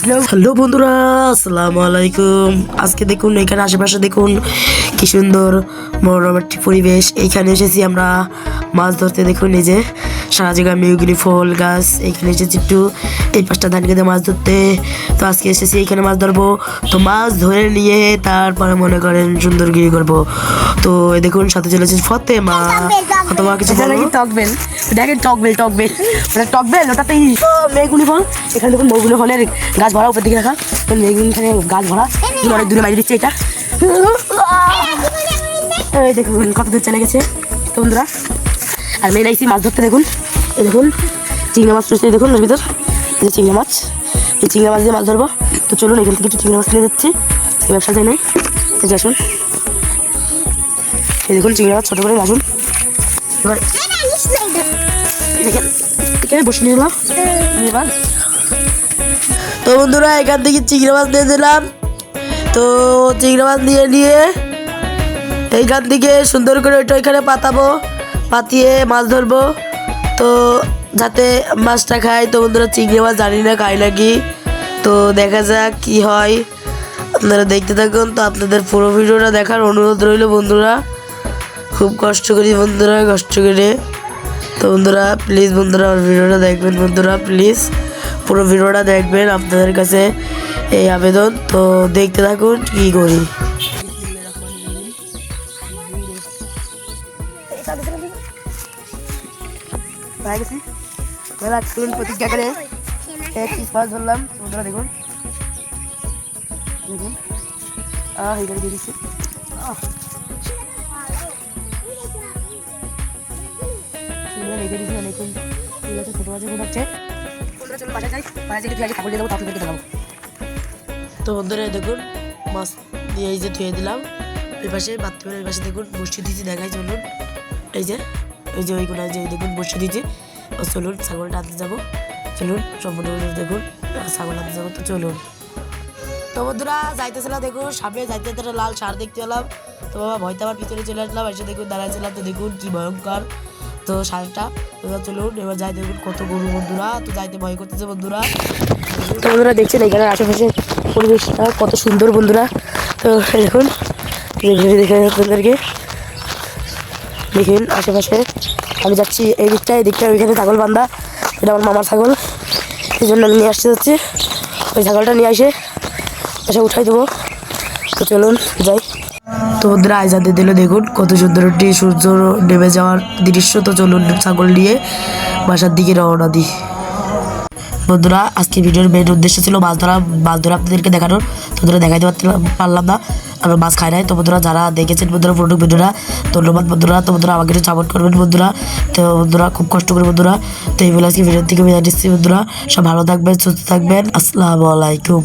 Hello বন্ধুরা, আসসালামু আলাইকুম। আজকে দেখুন এখানে আশেপাশে দেখুন কি সুন্দর মনোরম একটি পরিবেশ। এইখানে এসেছি আমরা মাছ ধরতে। দেখুন এই যে সারা জায়গায় মেহগিনি ফল গাছ। এইখানে এসেছি একটু এই পাঁচটা ধান খেতে মাছ ধরতে। তো আজকে এসেছি এইখানে মাছ ধরবো। তো মাছ ধরে নিয়ে তারপরে মনে করেন সুন্দরগিরি করবো। তো এই দেখুন সাথে চলেছে ফতেমা। ফতেমা কিছু টকবেল দেখেন, টকবেল ওটা টকবেল, ওটাতেই মেঘগুলি ফল। এখানে দেখুন মেঘগুলি ফলের গাছ ভরা, উপর দিকে রাখা মেঘগুলি এখানে গাছ ভরা। অনেক দূরে বাইরে দিচ্ছে এটা। এই দেখুন কত দূর চলে গেছে তো বন্ধুরা। আর মেয়ে আইসি মাছ ধরতে। দেখুন এই দেখুন চিংড়া মাছ রয়েছে। দেখুন এর ভিতর এই চিংড়া মাছ, এই চিংড়া মাছ দিয়ে মাছ ধরবো। তো চলুন এখান থেকে একটু চিংড়া মাছ কিনে যাচ্ছি। ব্যবসা যায় নাই, আসুন। এই দেখুন চিংড়া মাছ ছোটো করে আসুন। এবার দেখেন এখানে বসে নিলাম। এবার তো বন্ধুরা এখান থেকে চিংড়ি মাছ দিয়ে দিলাম। তো চিংড়ি মাছ নিয়ে এইখান থেকে সুন্দর করে ওইটা ওইখানে পাতাবো, পাতিয়ে মাছ ধরবো। তো যাতে মাছটা খায়। তো বন্ধুরা চিংড়ি মাছ জানি না খায় নাকি, তো দেখা যাক কি হয়। আপনারা দেখতে থাকুন। তো আপনাদের পুরো ভিডিওটা দেখার অনুরোধ রইল বন্ধুরা। খুব কষ্ট করি বন্ধুরা, কষ্ট করে। তো বন্ধুরা প্লিজ বন্ধুরা আমার ভিডিওটা দেখবেন বন্ধুরা, প্লিজ পুরো ভিডিওটা দেখবেন, আপনাদের কাছে এই আবেদন। তো দেখতে থাকুন কি করি। প্রতিজ্ঞা করে এক পিস মাছ ধরলাম বন্ধুরা। দেখুন দেখুন এইখানে দিয়ে দিচ্ছি। তো বন্ধুরা দেখুন মাছ দিয়ে এই যে ধুয়ে দিলাম। ওই পাশে বাথরুমের ওই পাশে দেখুন বসে দিয়েছি, দেখাই চলুন। এই যে ওই কোনায় যে দেখুন বসে দিয়েছি। ও চলুন ছাগলটা আনতে যাবো। চলুন সম্পূর্ণ দেখুন ছাগল আনতে যাবো। তো চলুন। তো বন্ধুরা যাইতেছিলাম, দেখুন সামনে যাইতে একটা লাল সার দেখতে পেলাম। তো বাবা ভয়তে আমার পিছনে চলে আসলাম, এসে দেখুন দাঁড়াইছিলাম। তো দেখুন কি ভয়ঙ্কর তো সারটা। এবার চলুন এবার যাই। দেখুন কত গরু বন্ধুরা, তো যাইতে ভয় করতেছে বন্ধুরা। তো বন্ধুরা দেখছেন এখানে আশেপাশে পরিবেশটা কত সুন্দর বন্ধুরা। তো দেখুন দেখে আপনাদেরকে দেখুন আশেপাশে। আমি যাচ্ছি এই দিকটায়, ওইখানে ছাগল বান্ধা। এটা আমার মামার ছাগল, এই জন্য আমি নিয়ে আসতে যাচ্ছি। ওই ছাগলটা নিয়ে এসে উঠাই দেবো। তো চলুন যাই। তো বন্ধুরা আইজাতে দিল দেখুন কত সুন্দর একটি সূর্য নেমে যাওয়ার দৃশ্য। তো চলুন ছাগল নিয়ে বাসার দিকে রওনা দিই। বন্ধুরা আজকে ভিডিওর মেন উদ্দেশ্য ছিল মাছ ধরা আপনাদেরকে দেখানোর। তো বন্ধুরা দেখাইতে পারলাম না, আমরা মাছ খাই নাই। তো বন্ধুরা যারা দেখেছেন বন্ধুরা পুরো ভিডিওটা ধন্যবাদ বন্ধুরা। তো বন্ধুরা আমাকে একটু সাপোর্ট করবেন বন্ধুরা। তো বন্ধুরা খুব কষ্ট করে বন্ধুরা। তো এই বলে আজকে ভিডিও থেকে বিদায় নিচ্ছি বন্ধুরা। সব ভালো থাকবেন, সুস্থ থাকবেন। আসসালামু আলাইকুম।